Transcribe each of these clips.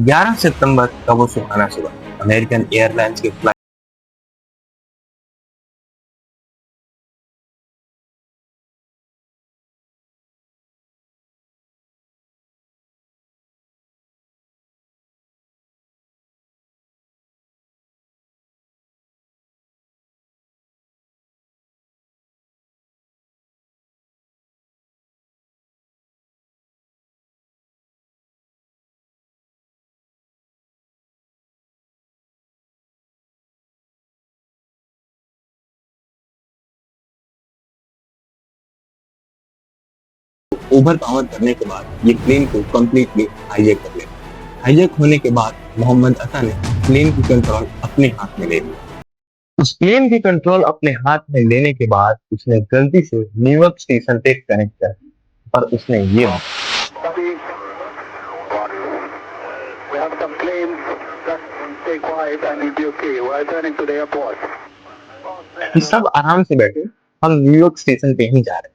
11 सितंबर का वो सुहाना सुबह अमेरिकन एयरलाइंस के फ्लाइट ओवर पावर करने के बाद ये प्लेन को कंप्लीटली हाईजैक कर लिया। हाईजैक होने के बाद मोहम्मद अता ने प्लेन की कंट्रोल अपने हाथ में ले ली। उस प्लेन की कंट्रोल अपने हाथ में लेने के बाद उसने गलती से न्यूयॉर्क स्टेशन पे कनेक्ट कर दी और उसने ये Copy. We have some planes. Just stay quiet and you'll be okay. We are turning to the airport. कि सब आराम से बैठे, हम न्यूयॉर्क स्टेशन पे ही जा रहे हैं।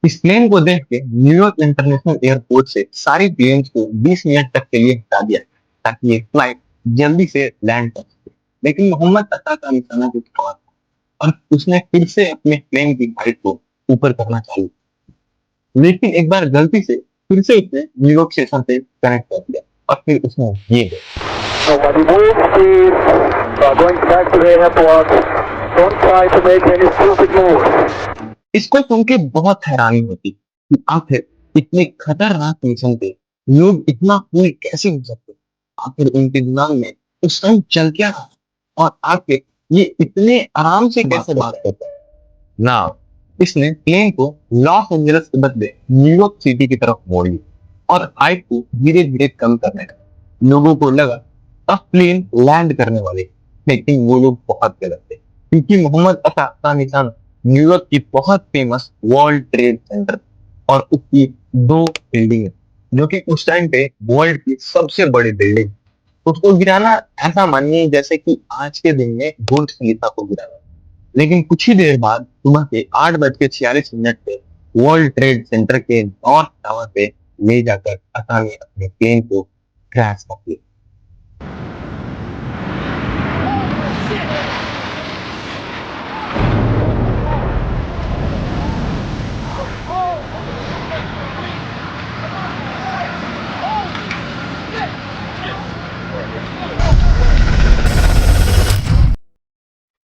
इस प्लेन को देख के न्यूयॉर्क इंटरनेशनल एयरपोर्ट से सारी प्लेन्स को 20 मिनट तक के लिए हटा दिया ताकि ये फ्लाइट जल्दी से लैंड कर सके। लेकिन मोहम्मद अता का निशाना कुछ और था और उसने फिर से अपने प्लेन की हाइट को ऊपर करना चालू किया। लेकिन एक बार गलती से फिर से उसने न्यूयॉर्क स्टेशन से कनेक्ट कर दिया और फिर उसने ये देखा। Nobody move, please. We are going back to the airport. Don't try to make any stupid moves. इसको सुन के बहुत हैरानी होती कि आखिर इतने खतरनाक मिशन पे लोग इतना कूल कैसे हो सकते, आखिर उनके दिमाग में उस टाइम चल क्या रहा और आखिर ये इतने आराम से कैसे बात करता है ना। इसने प्लेन को लॉस एंजल्स के बदले न्यूयॉर्क सिटी की तरफ मोड़ लिया और हाइट को धीरे धीरे कम करने लगा। लोगों को लगा अब प्लेन लैंड करने वाले, लेकिन वो लोग बहुत गलत थे क्योंकि मोहम्मद अता का निशाना न्यूयॉर्क की बहुत फेमस वर्ल्ड ट्रेड सेंटर और उसकी दो बिल्डिंग है जो कि उस टाइम पे वर्ल्ड की सबसे बड़ी बिल्डिंग। उसको गिराना ऐसा मानिए जैसे कि आज के दिन में बुर्ज खलीफा को गिराना। लेकिन कुछ ही देर बाद सुबह के 8:46 पे वर्ल्ड ट्रेड सेंटर के नॉर्थ टावर पे ले जाकर अता ने अपने प्लेन को क्रैश कर दिया।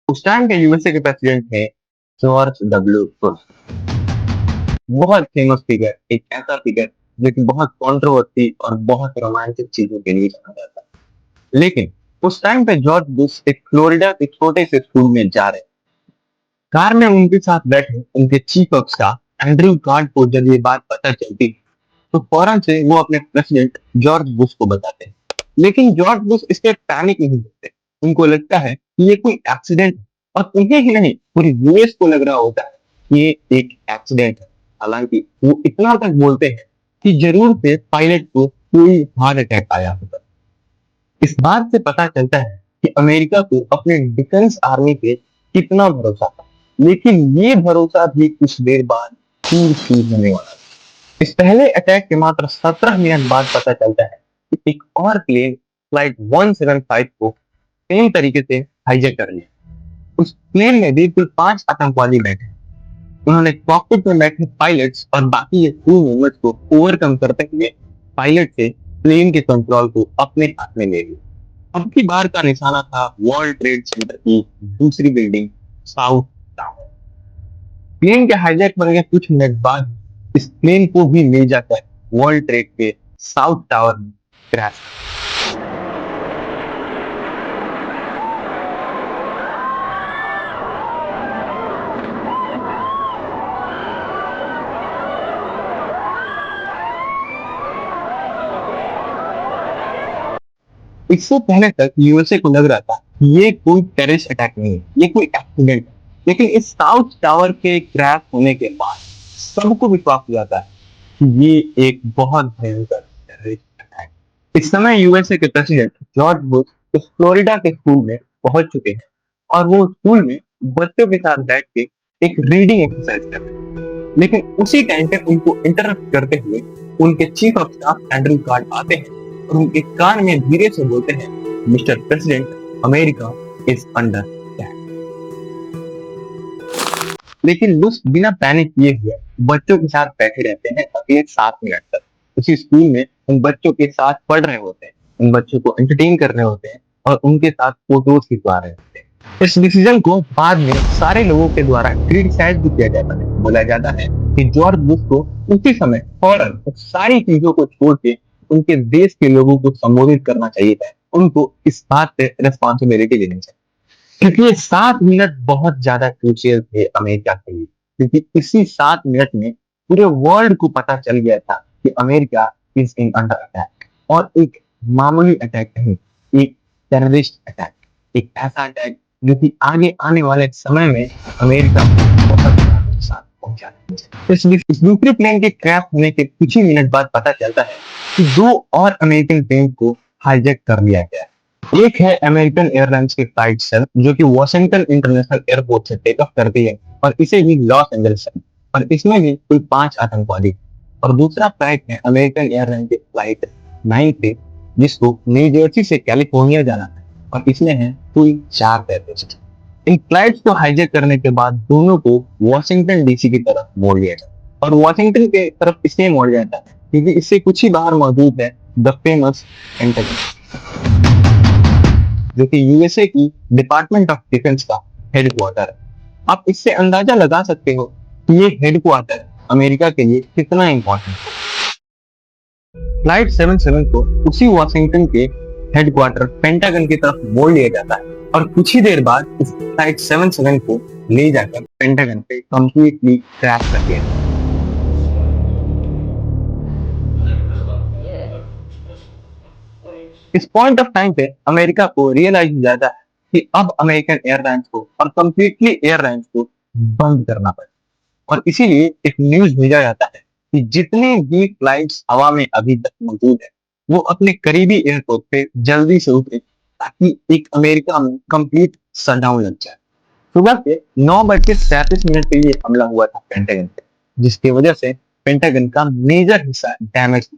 उस टाइम के यूएसए के प्रेसिडेंट थे जॉर्ज डब्ल्यू बुश। बहुत फेमस फिगर, एक ऐसा फिगर जो कि बहुत कंट्रोवर्सी और बहुत रोमांटिक चीजों के लिए जाना जाता है। लेकिन उस टाइम पे जॉर्ज बुश एक फ्लोरिडा के छोटे से स्कूल में जा रहे, कार में उनके साथ बैठे उनके chief of staff Andrew card को जब ये बात पता चलती तो फौरन से वो अपने प्रेसिडेंट जॉर्ज बुश को बताते हैं। लेकिन जॉर्ज बुश इसके पैनिक नहीं होते, उनको लगता है कि ये कोई एक्सीडेंट, और उन्हें ही नहीं पूरी यूएस को लग रहा होता है कि ये एक एक्सीडेंट है। हालांकि वो इतना तक बोलते हैं कि जरूर से पायलट को कोई हार्ट अटैक आया होगा। इस बात से पता चलता है कि अमेरिका को अपने डिफेंस आर्मी पे कितना भरोसा था, लेकिन ये भरोसा भी कुछ देर बाद चूर होने वाला था। इस पहले अटैक के मात्र 17 मिनट बाद पता चलता है कि एक और प्लेन फ्लाइट 175 को सेम तरीके से हाईजैक कर लिया। उस प्लेन में भी कुल 5 आतंकवादी बैठे। उन्होंने कॉकपिट में बैठे पायलट्स और बाकी के क्रू मेंबर्स को ओवरकम करते हुए पायलट से प्लेन के कंट्रोल को अपने हाथ में ले लिया। अब की बार का निशाना था वर्ल्ड ट्रेड सेंटर की दूसरी बिल्डिंग, साउथ टावर। प्लेन के हाईजैक होने के कुछ मिनट बाद इस प्लेन को भी ले जाकर वर्ल्ड ट्रेड के साउथ टावर में क्रैश। इससे पहले तक यूएसए को लग रहा था कि ये कोई टेररिस्ट अटैक नहीं है, ये कोई एक्सीडेंट है। लेकिन इस साउथ टावर के क्रैश होने के बाद सबको विश्वास हो जाता है कि ये एक बहुत भयंकर टेररिस्ट अटैक। इस समय यूएसए के प्रेसिडेंट जॉर्ज बुश इस फ्लोरिडा के स्कूल में पहुंच चुके हैं और वो स्कूल में बच्चों के साथ बैठ के एक रीडिंग एक्सरसाइज कर रहे हैं। लेकिन उसी टाइम पे उनको इंटरप्ट करते हुए उनके chief of staff Andrew card आते हैं और उनके कान में धीरे से बोलते हैं, mister president, America is under attack. लेकिन बुश बिना पैनिक किए हुए बच्चों के साथ बैठे रहते हैं अगले 7 मिनट तक। उसी स्कूल में उन बच्चों के साथ पढ़ रहे होते हैं, उन बच्चों को एंटरटेन कर रहे होते हैं और उनके साथ फोटोज खिंचवा रहे होते हैं। इस डिसीजन को बाद में सारे लोगों के द्वारा क्रिटिसाइज भी किया जाता है। बोला जाता है कि जॉर्ज बुश को उसी समय फौरन सारी चीजों को छोड़ के उनके देश के लोगों को संबोधित करना चाहिए था। उनको इस बात पे रिस्पॉन्सिबिलिटी लेनी चाहिए, क्योंकि ये 7 मिनट बहुत ज्यादा क्रूशियल थे अमेरिका के लिए। क्योंकि इसी 7 मिनट में पूरे वर्ल्ड को पता चल गया था कि America is in under attack, और एक मामूली अटैक नहीं, एक टेररिस्ट अटैक, एक ऐसा अटैक जो कि आगे आने वाले समय में अमेरिका को बहुत बड़ा नुकसान पहुंचाने। इस दूसरे प्लेन के क्रैश होने के कुछ ही मिनट बाद पता चलता है कि 2 और अमेरिकन प्लेन को हाईजैक कर लिया गया है। एक है अमेरिकन एयरलाइंस की फ्लाइट 7 जो कि वॉशिंगटन इंटरनेशनल एयरपोर्ट से टेक ऑफ करती है और इसे भी लॉस एंजल्स से, और इसमें भी कुल 5 आतंकवादी। और दूसरा फ्लाइट है अमेरिकन एयरलाइन की फ्लाइट 9 थी जिसको न्यू जर्सी से कैलिफोर्निया जाना है, और इसमें है कुल 4 पैसेंजर। इन फ्लाइट्स को हाईजैक करने के बाद दोनों को वॉशिंगटन डीसी की तरफ मोड़ लिया जाता है, और वॉशिंगटन की तरफ इसलिए मोड़ जाता है क्योंकि इससे कुछ ही बाहर मौजूद है द फेमस पेंटागन, जो कि यूएसए की डिपार्टमेंट ऑफ डिफेंस का हेडक्वार्टर है। आप इससे अंदाजा लगा सकते हो कि ये हेडक्वार्टर अमेरिका के लिए कितना इंपॉर्टेंट है। फ्लाइट 77 को उसी वॉशिंगटन के हेडक्वार्टर पेंटागन की तरफ मोड़ लिया जाता है, और कुछ ही देर बाद इस फ्लाइट 77 को ले जाकर पेंटागन पे कंप्लीटली क्रैश कर दिया। इस पॉइंट ऑफ टाइम पे अमेरिका को रियलाइज हो जाता है कि अब अमेरिकन एयरलाइंस को और कंप्लीटली एयरलाइंस को बंद करना पड़ेगा, और इसीलिए एक न्यूज भेजा जाता है कि जितने भी फ्लाइट्स हवा में अभी तक मौजूद है वो अपने करीबी एयरपोर्ट पे जल्दी से उतरे, ताकि एक अमेरिका में कंप्लीट शटडाउन लग जाए। सुबह के 9:37 पे ये हमला हुआ था पेंटागन पे, जिसकी वजह से पेंटागन का मेजर हिस्सा डैमेज।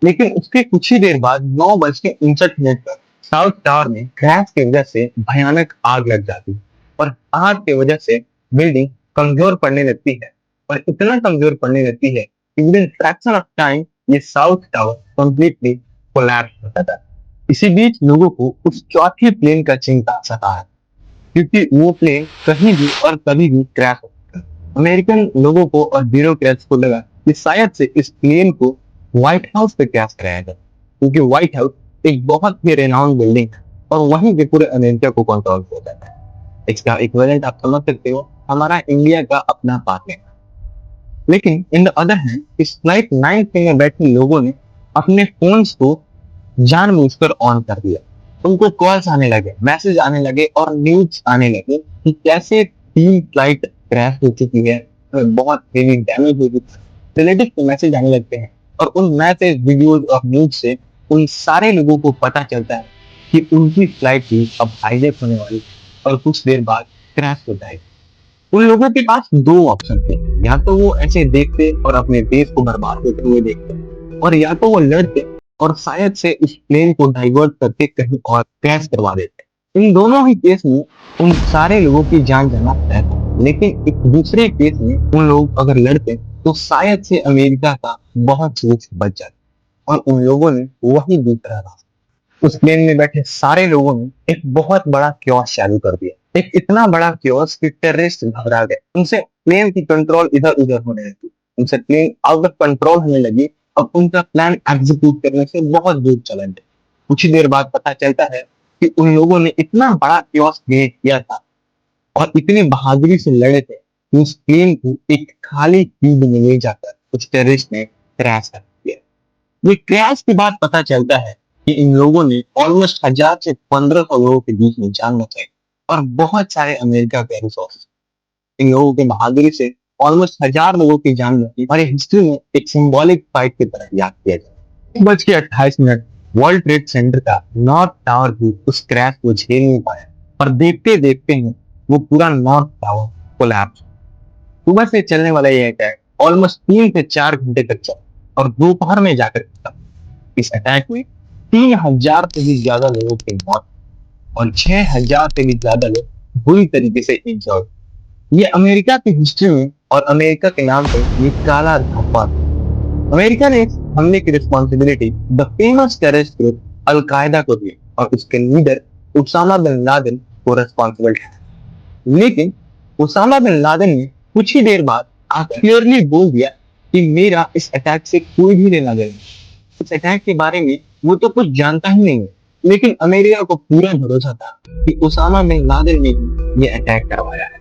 लेकिन उसके कुछ ही देर बाद 9:59 पर साउथ टावर में क्रैश की वजह से भयानक आग लग जाती है, और आग की वजह से बिल्डिंग कमजोर पड़ने लगती है, और इतना कमजोर पड़ने लगती है कि with in fraction of time ये साउथ टावर कंप्लीटली कोलैप्स होता था। इसी बीच लोगों को उस चौथे प्लेन का चिंता सता है, क्योंकि वो प्लेन कहीं भी और कभी भी क्रैश हो सकता है। अमेरिकन लोगों को और ब्यूरोक्रेट्स को लगा कि शायद से इस प्लेन को व्हाइट हाउस पे क्रैश कराया जाए, क्योंकि व्हाइट हाउस एक बहुत ही रेनाउंड बिल्डिंग है और वहीं पे पूरे अमेरिका को कंट्रोल किया जाता है। इसका इक्विवेलेंट आप समझ सकते हो, हमारा इंडिया का अपना पार्लियामेंट। लेकिन इन द अदर हैंड इस फ्लाइट 9 में बैठे लोगों ने अपने फोन्स को जानबूझकर ऑन कर दिया। उनको कॉल्स आने लगे, मैसेज आने लगे और न्यूज आने लगे कि कैसे 3 फ्लाइट क्रैश हो चुकी है, बहुत हेवी डैमेज हो चुकी है। रिलेटिव के मैसेज आने लगते हैं, और उन मैसेज, वीडियोज और न्यूज से उन सारे लोगों को पता चलता है कि उनकी फ्लाइट भी अब हाईजैक होने वाली और कुछ देर बाद क्रैश हो जाएगी। उन लोगों के पास 2 ऑप्शन थे, या तो वो ऐसे देखते और अपने देश को बर्बाद होते हुए देखते, और या तो वो लड़ते और शायद से इस प्लेन को डाइवर्ट करके कहीं और क्रैश करवा देते। इन दोनों ही केस में उन सारे लोगों की जान जाना तय था। लेकिन एक दूसरे केस में उन लोग अगर लड़ते तो शायद से अमेरिका का बहुत चीज बच जाता, और उन लोगों ने वही दूसरा रास्ता। उस प्लेन में बैठे सारे लोगों ने एक बहुत बड़ा क्योस चालू कर दिया, एक इतना बड़ा क्योस कि टेररिस्ट घबरा गए। उनसे प्लेन की कंट्रोल इधर उधर होने लगी, उनसे प्लेन आउट ऑफ कंट्रोल होने लगी, और उनका प्लान एग्जीक्यूट करने से बहुत दूर चले गए। कुछ ही देर बाद पता चलता है कि उन लोगों ने इतना बड़ा क्योस क्रिएट किया था और इतनी बहादुरी से लड़े थे कि उस प्लेन को एक खाली फील्ड में ले जाकर कुछ टेररिस्ट ने क्रैश कर दिया। ये क्रैश के बाद पता चलता है कि इन लोगों ने ऑलमोस्ट 1000 से 1500 लोगों के बीच में जान बचाई, और बहुत सारे अमेरिका के रिसोर्सेज। इन लोगों की बहादुरी से ऑलमोस्ट 1000 लोगों की जान बची, और हिस्ट्री में एक सिंबॉलिक फाइट की तरह याद किया जाए। 1:28 वर्ल्ड ट्रेड सेंटर का नॉर्थ टावर भी उस क्रैश को झेल नहीं पाया, और देखते देखते ही वो पूरा नॉर्थ टावर कोलैप्स। सुबह से चलने वाला ये अटैक ऑलमोस्ट 3 से 4 घंटे तक चला, और दोपहर में जाकर खत्म। इस अटैक में 3000 से भी ज्यादा लोगों की मौत और 6000 से भी ज्यादा लोग बुरी तरीके से इंजर्ड। ये अमेरिका की हिस्ट्री में और अमेरिका के नाम पर ये काला धब्बा था। अमेरिका ने इस हमले की responsibility the famous terrorist group Al Qaeda को दी और उसके लीडर उसामा बिन लादेन को रिस्पॉन्सिबल ठहराया। लेकिन उसामा बिन लादेन ने कुछ ही देर बाद आकर क्लियरली बोल दिया कि मेरा इस अटैक से कोई भी लेना देना नहीं। इस अटैक के बारे में वो तो कुछ जानता ही नहीं है, लेकिन अमेरिका को पूरा भरोसा था कि उसामा बिन लादेन ने ही ये अटैक करवाया है।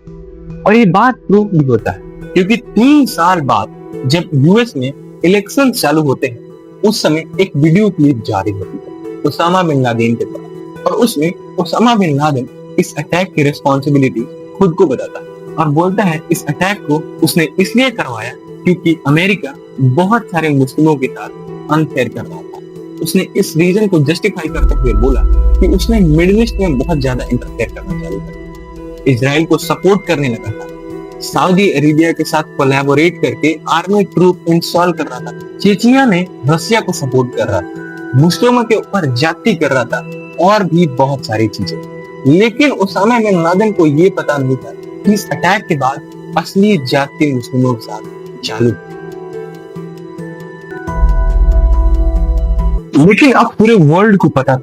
और ये बात प्रूव भी होता है क्योंकि 3 साल बाद जब यूएस में इलेक्शन चालू होते हैं, उस समय एक वीडियो क्लिप जारी होती है उसामा बिन लादेन के द्वारा, और उसमें उसामा बिन लादेन इस अटैक की रिस्पॉन्सिबिलिटी खुद को बताता है और बोलता है इस अटैक को उसने इसलिए करवाया क्योंकि अमेरिका बहुत सारे मुस्लिमों के साथ अनफेयर कर रहा था। उसने इस रीजन को जस्टिफाई करते हुए बोला कि उसने मिडिल ईस्ट में बहुत ज्यादा इंटरफेयर करना चालू कर दिया, इजराइल को सपोर्ट करने लगा था, सऊदी अरेबिया के साथ कोलैबोरेट करके आर्मी ट्रूप इंस्टॉल कर रहा था, चेचिया में रसिया को सपोर्ट कर रहा था, मुस्लिमों के ऊपर जाति कर रहा था और भी बहुत सारी चीजें। लेकिन उसामा बिन लादेन को ये पता नहीं था कि इस अटैक के बाद असली जाति मुस्लिमों के साथ चालू। लेकिन अब पूरे वर्ल्ड को पता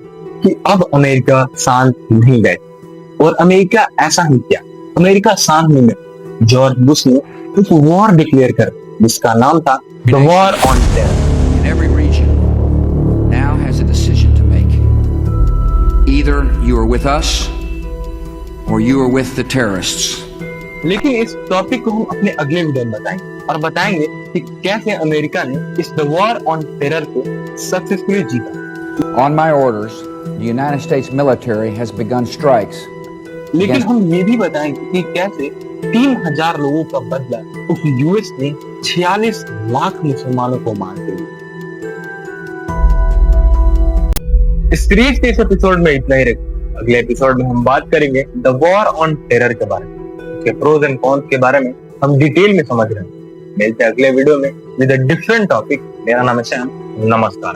कि अब अमेरिका शांत नहीं बैठा और अमेरिका ऐसा ही किया। अमेरिका शांत नहीं बैठा। जॉर्ज बुश ने एक वॉर डिक्लेयर कर जिसका नाम था the war on terror. In every region now has a decision to make. Either you are with us or you are with the terrorists. लेकिन इस टॉपिक को हम अपने अगले वीडियो में बताएंगे और बताएंगे कि कैसे अमेरिका ने इस द वॉर ऑन टेरर को सक्सेसफुली जीता। On my orders, the United States military has begun strikes. लेकिन हम ये भी बताएंगे कि कैसे 3000 लोगों का बदला उस यूएस ने 46 लाख मुसलमानों को मार के लिया। इस सीरीज के इस एपिसोड में इतना ही रखें। अगले एपिसोड में हम बात करेंगे द वॉर ऑन टेरर के बारे में, उसके प्रोज एंड कॉन्स के बारे में हम डिटेल में समझ रहे हैं। मिलते हैं अगले वीडियो में विद अ डिफरेंट टॉपिक। मेरा नाम है श्याम। नमस्कार।